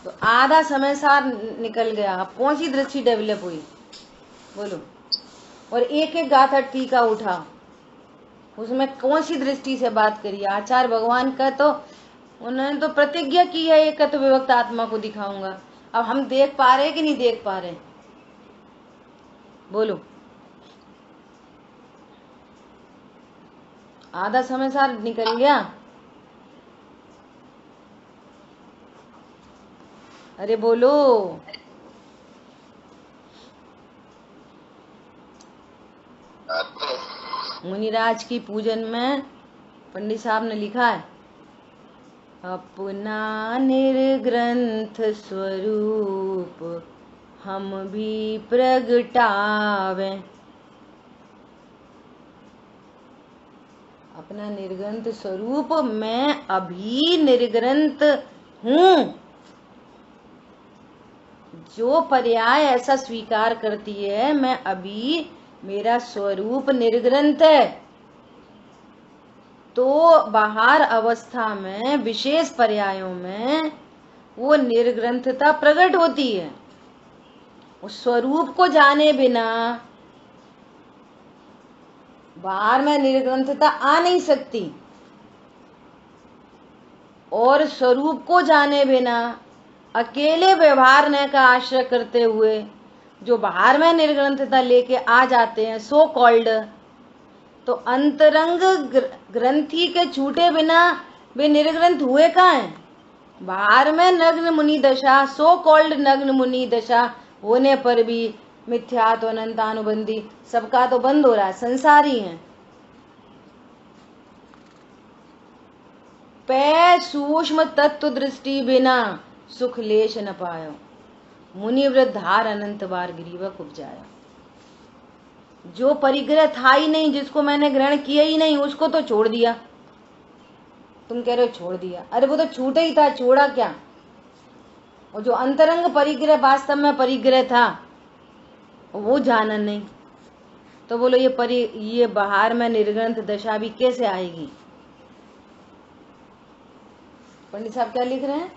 तो आधा समय सार निकल गया, अब कौन सी दृष्टि डेवलप हुई बोलो? और एक एक गाथा टीका उठा, उसमें कौन सी दृष्टि से बात करी? आचार्य भगवान का तो उन्होंने तो प्रतिज्ञा की है एकत्व विभक्त आत्मा को दिखाऊंगा। अब हम देख पा रहे कि नहीं देख पा रहे बोलो? आधा समय सार निकल गया। अरे बोलो। मुनिराज की पूजन में पंडित साहब ने लिखा है, अपना निर्ग्रंथ स्वरूप हम भी प्रगटावे। अपना निर्ग्रंथ स्वरूप मैं अभी निर्ग्रंथ हूं। जो पर्याय ऐसा स्वीकार करती है मैं अभी, मेरा स्वरूप निर्ग्रंथ है, तो बाहर अवस्था में विशेष पर्यायों में वो निर्ग्रंथता प्रकट होती है। उस स्वरूप को जाने बिना बाहर में निर्ग्रंथता आ नहीं सकती, और स्वरूप को जाने बिना अकेले व्यवहार न का आश्रय करते हुए जो बाहर में निर्ग्रंथता लेके आ जाते हैं सो कॉल्ड, तो अंतरंग ग्रंथि के छूटे बिना वे निर्ग्रंथ हुए कहाँ हैं? बाहर में नग्न मुनि दशा, सो कॉल्ड नग्न मुनि दशा होने पर भी मिथ्या तो अनंतानुबंधी सबका तो बंद हो रहा है, संसारी है। पै सूक्ष्म तत्व दृष्टि बिना सुख लेश न पायो, मुनि वृद्धार अनंत बार गिरीवक उपजाया। जो परिग्रह था ही नहीं, जिसको मैंने ग्रहण किया ही नहीं, उसको तो छोड़ दिया। तुम कह रहे हो छोड़ दिया, अरे वो तो छूटा ही था, छोड़ा क्या? और जो अंतरंग परिग्रह वास्तव में परिग्रह था वो जाना नहीं, तो बोलो ये बाहर में निर्ग्रंथ दशा भी कैसे आएगी? पंडित साहब क्या लिख रहे हैं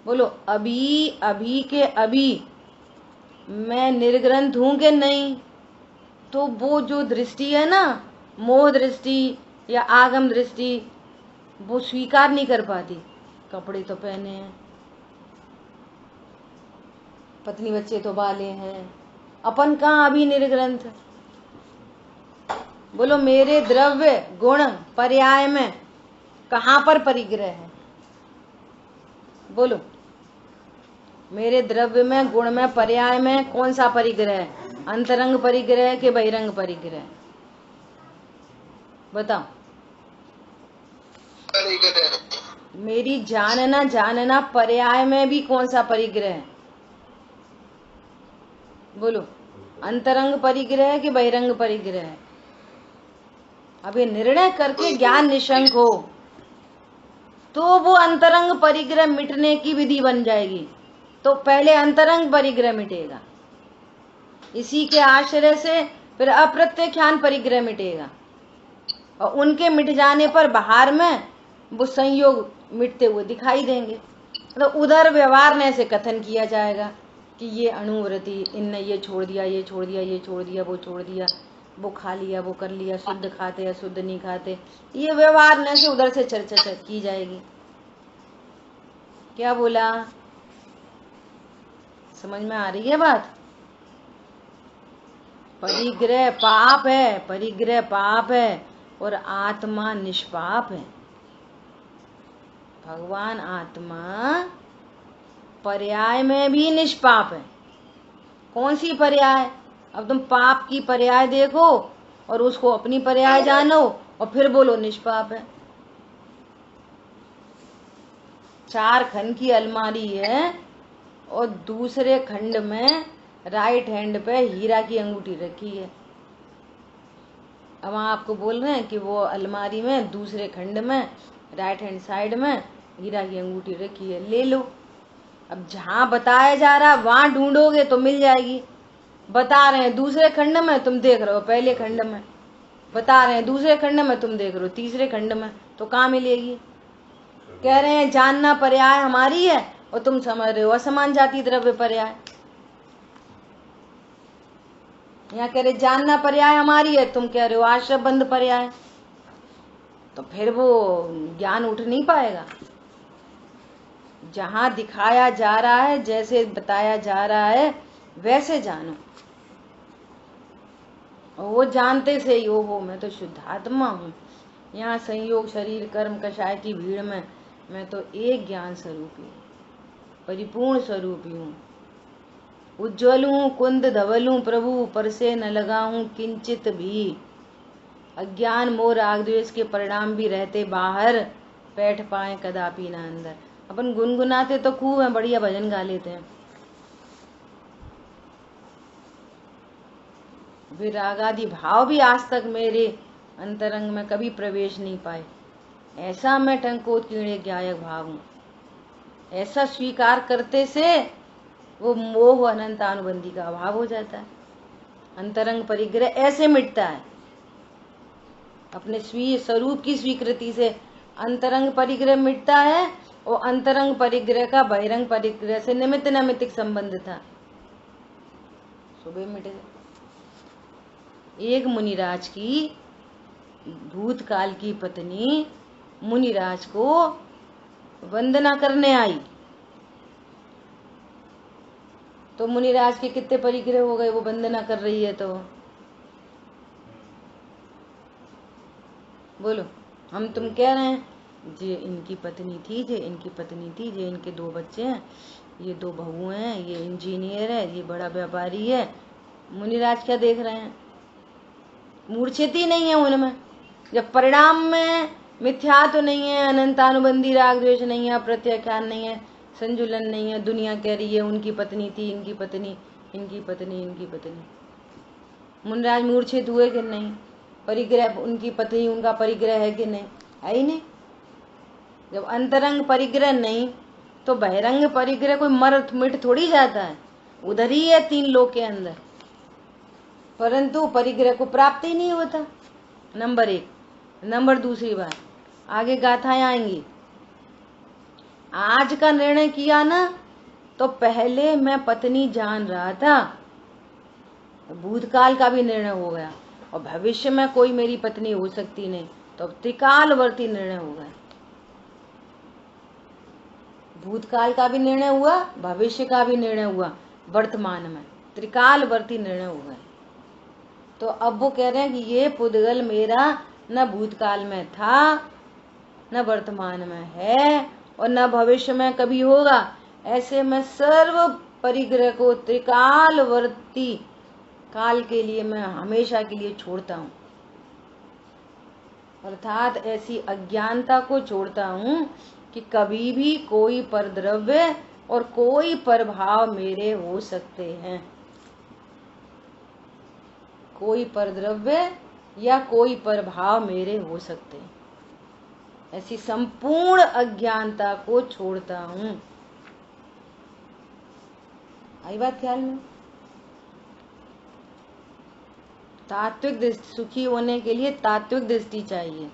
बोलो? अभी अभी के अभी मैं निर्ग्रंथ हूं कि नहीं? तो वो जो दृष्टि है ना, मोह दृष्टि या आगम दृष्टि, वो स्वीकार नहीं कर पाती। कपड़े तो पहने हैं, पत्नी बच्चे तो बाले हैं, अपन कहाँ अभी निर्ग्रंथ? बोलो मेरे द्रव्य गुण पर्याय में कहाँ पर परिग्रह है? बोलो मेरे द्रव्य में गुण में पर्याय में कौन सा परिग्रह है? अंतरंग परिग्रह के बहिरंग परिग्रह? बताओ। मेरी जानना जानना पर्याय में भी कौन सा परिग्रह है? बोलो अंतरंग परिग्रह के बहिरंग परिग्रह है? अब ये निर्णय करके ज्ञान निशंक हो तो वो अंतरंग परिग्रह मिटने की विधि बन जाएगी। तो पहले अंतरंग परिग्रह मिटेगा, इसी के आश्रय से फिर अप्रत्यक्षान परिग्रह मिटेगा, और उनके मिट जाने पर बाहर में वो संयोग मिटते हुए दिखाई देंगे। तो उधर व्यवहार ने से कथन किया जाएगा कि ये अणुव्रति, इनने ये छोड़ दिया, ये छोड़ दिया, ये छोड़ दिया, वो छोड़ दिया, वो खा लिया, वो कर लिया, शुद्ध खाते या शुद्ध नहीं खाते, ये व्यवहार ने से उधर से चर्चा की जाएगी। क्या बोला? समझ में आ रही है बात? परिग्रह पाप है, परिग्रह पाप है, और आत्मा निष्पाप है। भगवान आत्मा पर्याय में भी निष्पाप है। कौन सी पर्याय? अब तुम पाप की पर्याय देखो और उसको अपनी पर्याय जानो और फिर बोलो निष्पाप है। 4 खंड की अलमारी है और दूसरे खंड में राइट हैंड पे हीरा की अंगूठी रखी है। अब आपको बोल रहे हैं कि वो अलमारी में दूसरे खंड में राइट हैंड साइड में हीरा की अंगूठी रखी है, ले लो। अब जहां बताया जा रहा वहां ढूंढोगे तो मिल जाएगी, बता रहे हैं दूसरे खंड में, तुम देख रहे हो पहले खंड में, बता रहे हैं दूसरे खंड में, तुम देख रहे हो तीसरे खंड में, तो कहाँ मिलेगी? कह रहे हैं जानना पर्याय हमारी है और तुम समझ रहे हो असमान जाति द्रव्य पर्याय। यहाँ कह रहे जानना पर्याय हमारी है, तुम कह रहे हो आश्रय बंध पर्याय, तो फिर वो ज्ञान उठ नहीं पाएगा। जहां दिखाया जा रहा है, जैसे बताया जा रहा है वैसे जानो, और वो जानते से यो हो मैं तो शुद्धात्मा हूँ। यहाँ संयोग शरीर कर्म कषाय की भीड़ में मैं तो एक ज्ञान स्वरूपी हूँ, परिपूर्ण स्वरूपी हूँ, उज्ज्वल हूँ, कुंद धवल हूँ प्रभु, पर से न लगा हूँ किंचित भी। अज्ञान मोह राग द्वेष के परिणाम भी रहते बाहर, बैठ पाए कदापि ना अंदर। अपन गुनगुनाते तो खूब है, बढ़िया भजन गा लेते हैं, विरागादि भाव भी आज तक मेरे अंतरंग में कभी प्रवेश नहीं पाए। ऐसा मैं टंकोत्कीर्ण ज्ञायक भाव हूँ। ऐसा स्वीकार करते से वो मोह अनंत अनुबंधी का अभाव हो जाता है। अंतरंग परिग्रह ऐसे मिटता है, अपने स्वीय स्वरूप की स्वीकृति से अंतरंग परिग्रह मिटता है, और अंतरंग परिग्रह का बहिरंग परिग्रह से निमित्त नैमित्तिक संबंध था, सुबह मिट गया। एक मुनिराज की भूतकाल की पत्नी मुनिराज को वंदना करने आई, तो मुनिराज के कितने परिग्रह हो गए? वो वंदना कर रही है तो बोलो, हम तुम कह रहे हैं जे इनकी पत्नी थी, जे इनकी पत्नी थी, जे इनके 2 बच्चे हैं, ये 2 बहू हैं, ये इंजीनियर है, ये बड़ा व्यापारी है। मुनिराज क्या देख रहे हैं? मूर्छित ही नहीं है उनमें, जब परिणाम में मिथ्या तो नहीं है, अनंतानुबंधी राग द्वेष नहीं है, प्रत्याख्यान नहीं है, संजुलन नहीं है, दुनिया कह रही है उनकी पत्नी थी, इनकी पत्नी, इनकी पत्नी, इनकी पत्नी। मुनिराज मूर्छित हुए कि नहीं? परिग्रह उनकी पत्नी, उनका परिग्रह है कि नहीं? है ही नहीं। जब अंतरंग परिग्रह नहीं तो बहिरंग परिग्रह कोई मर मिट थोड़ी जाता है, उधर ही है 3 लोक के अंदर, परंतु परिग्रह को प्राप्त ही नहीं होता। नंबर 1। नंबर दूसरी बात, आगे गाथाएं आएंगी। आज का निर्णय किया ना, तो पहले मैं पत्नी जान रहा था, भूतकाल का भी निर्णय हो गया, और भविष्य में कोई मेरी पत्नी हो सकती नहीं, तो अब त्रिकालवर्ती निर्णय हो गया। भूतकाल का भी निर्णय हुआ, भविष्य का भी निर्णय हुआ, वर्तमान में त्रिकालवर्ती निर्णय हो गए। तो अब वो कह रहे हैं कि ये पुद्गल मेरा न भूतकाल में था, न वर्तमान में है, और न भविष्य में कभी होगा। ऐसे मैं सर्व परिग्रह को त्रिकालवर्ती काल के लिए मैं हमेशा के लिए छोड़ता हूँ, अर्थात ऐसी अज्ञानता को छोड़ता हूँ कि कभी भी कोई परद्रव्य और कोई प्रभाव मेरे हो सकते हैं। कोई परद्रव्य या कोई प्रभाव मेरे हो सकते हैं, ऐसी संपूर्ण अज्ञानता को छोड़ता हूँ। आई बात ख्याल में? तात्विक दृष्टि, सुखी होने के लिए तात्विक दृष्टि चाहिए।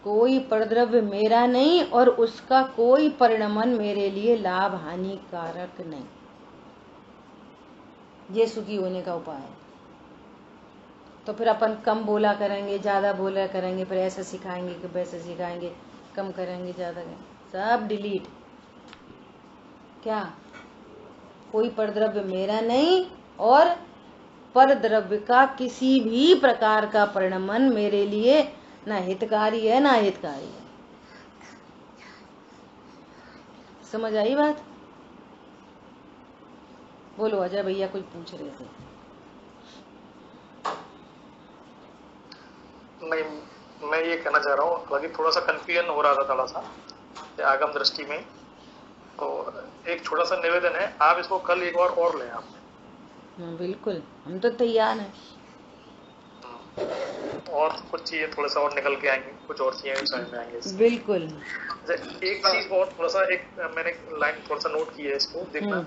कोई परद्रव्य मेरा नहीं और उसका कोई परिणमन मेरे लिए लाभ हानिकारक नहीं, ये सुखी होने का उपाय है। तो फिर अपन कम बोला करेंगे, ज्यादा बोला करेंगे, फिर ऐसा सिखाएंगे कि वैसे सिखाएंगे, कम करेंगे, ज्यादा करेंगे, सब डिलीट। क्या? कोई परद्रव्य मेरा नहीं और परद्रव्य का किसी भी प्रकार का परिणमन मेरे लिए ना हितकारी है ना हितकारी है। समझ आई बात? बोलो, अजय भैया कुछ पूछ रहे थे। नहीं, मैं ये कहना चाह रहा हूँ, हालांकि थोड़ा सा कंफ्यूजन हो रहा था थोड़ा सा आगम दृष्टि में, तो एक छोटा सा निवेदन है, आप इसको कल एक बार और लें आप। बिल्कुल, हम तो तैयार हैं। और कुछ चीजें थोड़ा सा और निकल के आएंगे, कुछ और चीजें समझ में आएंगे इससे। बिल्कुल। एक चीज और थोड़ा सा, एक मैंने लाइन थोड़ा सा नोट की है, इसको देखना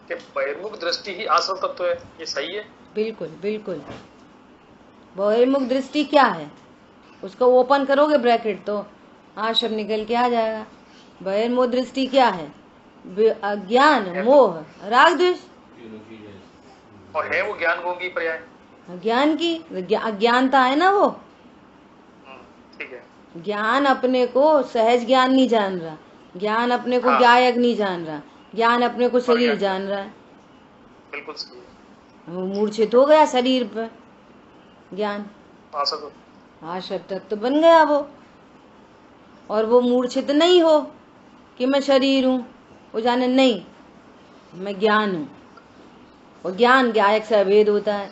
कि बहिर्मुख दृष्टि ही आसल तत्व है, ये सही है? बिल्कुल बिल्कुल। बहिर्मुख दृष्टि क्या है, उसको ओपन करोगे ब्रैकेट तो हाँ शब्द निकल के आ जाएगा। बहिर्मुख दृष्टि क्या है? अज्ञान, मोह, राग, द्वेष। और है वो ज्ञान को की पर्याय? ज्ञान की अज्ञानता है ना वो। ठीक है। ज्ञान अपने को सहज ज्ञान नहीं जान रहा, ज्ञान अपने को ज्ञायक नहीं जान रहा, ज्ञान अपने को शरीर जान रहा है। बिल्कुल सही है। वो मूर्छित हो गया शरीर पर ज्ञान, आशा तत्व बन गया वो। और वो मूर्छित नहीं हो कि मैं शरीर हूँ, वो जाने नहीं मैं ज्ञान हूँ। और ज्ञान ज्ञायक से अभेद होता है,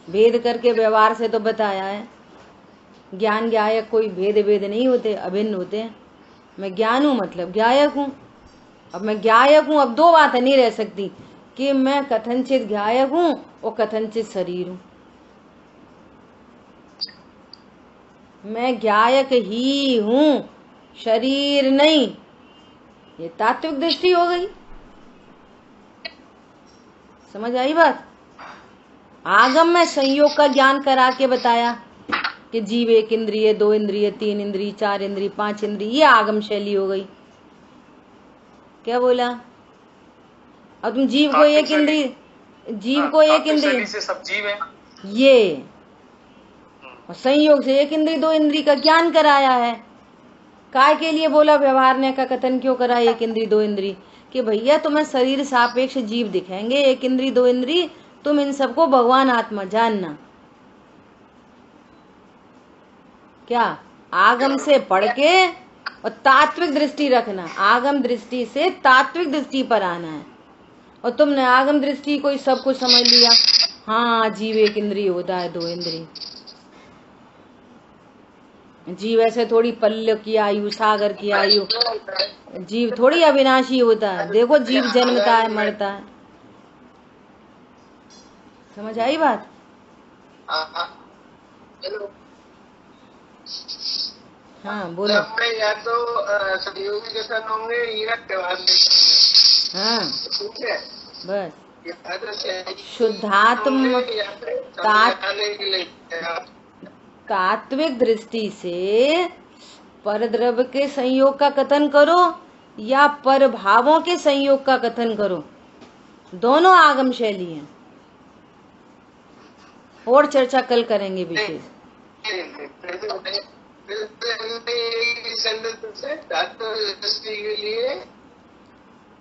भेद करके व्यवहार से तो बताया है। ज्ञान ज्ञायक कोई भेद भेद नहीं होते, अभिन्न होते हैं। मैं ज्ञान हूँ मतलब ज्ञायक हूँ। अब मैं ज्ञायक हूँ, अब दो बातें नहीं रह सकती कि मैं कथनचित ज्ञायक हूँ और कथनचित शरीर हूँ। मैं ज्ञायक ही हूँ, शरीर नहीं। ये तात्विक दृष्टि हो गई। समझ आई बात? आगम में संयोग का ज्ञान करा के बताया कि जीव एक इंद्रिय, दो इंद्रिय, तीन इंद्रिय, चार इंद्रिय, पांच इंद्रिय, ये आगम शैली हो गई। क्या बोला? अब तुम जीव को एक इंद्रिय, जीव को एक इंद्रिय से सब जीव है ये, और संयोग से एक इंद्रिय दो इंद्रिय का ज्ञान कराया है। काय के लिए बोला? व्यवहार ने का कथन क्यों करा एक इंद्रिय दो इंद्रिय? कि भैया तुम्हें शरीर सापेक्ष जीव दिखेंगे, एक इंद्रिय दो इंद्रिय, तुम इन सबको भगवान आत्मा जानना। क्या? आगम से पढ़ के और तात्विक दृष्टि रखना, आगम दृष्टि से तात्विक दृष्टि पर आना है। और तुमने आगम दृष्टि को ही सब कुछ समझ लिया। हाँ जीव एक इंद्रिय होता है, दो इंद्रिय। जीव ऐसे थोड़ी पल्ल की आयु, सागर की आयु, जीव थोड़ी अविनाशी होता है। देखो जीव जन्मता है, मरता है। समझ आई बात? हाँ बोलो। या तो सहयोगी कथन होंगे या व्यवहार में। हाँ ठीक है, बस शुद्धात्म तात्विक दृष्टि से परद्रव्य के संयोग का कथन करो या पर भावों के संयोग का कथन करो, दोनों आगम शैली हैं। और चर्चा कल करेंगे विशेष।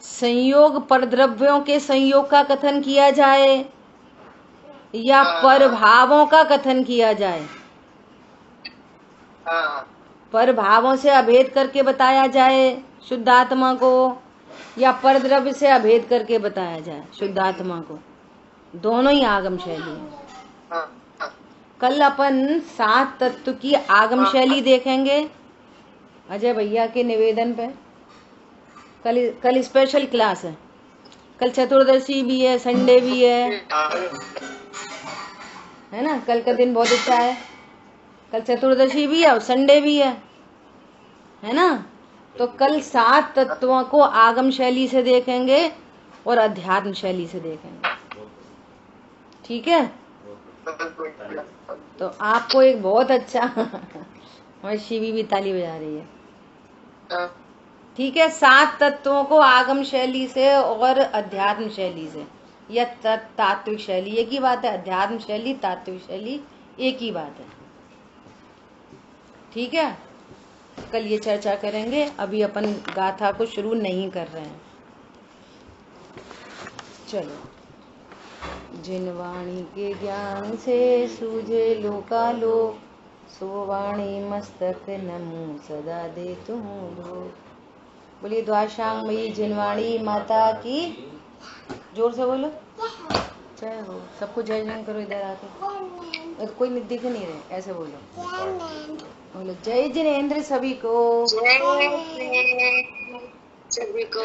संयोग परद्रव्यों के संयोग का कथन किया जाए या पर भावों का कथन किया जाए, पर भावों से अभेद करके बताया जाए शुद्धात्मा को, या परद्रव्य से अभेद करके बताया जाए शुद्धात्मा को, दोनों ही आगम शैली है। कल अपन 7 तत्व की आगम शैली देखेंगे अजय भैया के निवेदन पे। कल स्पेशल क्लास है, कल चतुर्दशी भी है, संडे भी है ना? कल का दिन बहुत अच्छा है, कल चतुर्दशी भी है और संडे भी है ना? तो कल 7 तत्वों को आगम शैली से देखेंगे और अध्यात्म शैली से देखेंगे। ठीक है? तो आपको एक बहुत अच्छा हमारी शिवी भी ताली बजा रही है। ठीक है, 7 तत्वों को आगम शैली से और अध्यात्म शैली से, या तात्विक शैली एक ही बात है, अध्यात्म शैली तात्विक शैली एक ही बात है। ठीक है, कल ये चर्चा करेंगे। अभी अपन गाथा को शुरू नहीं कर रहे हैं। चलो। जिन वाणी के ज्ञान से सूझे लोकालोक, सो वाणी मस्तक नमो सदा दे तुम लोग। बोलिए द्वाशांगमयी जिनवाणी माता की, जोर से बोलो जय हो। सबको जय जय करो इधर आके, कोई दिख नहीं रहे, ऐसे बोलो जय जिनेंद्र सभी को। सभी को।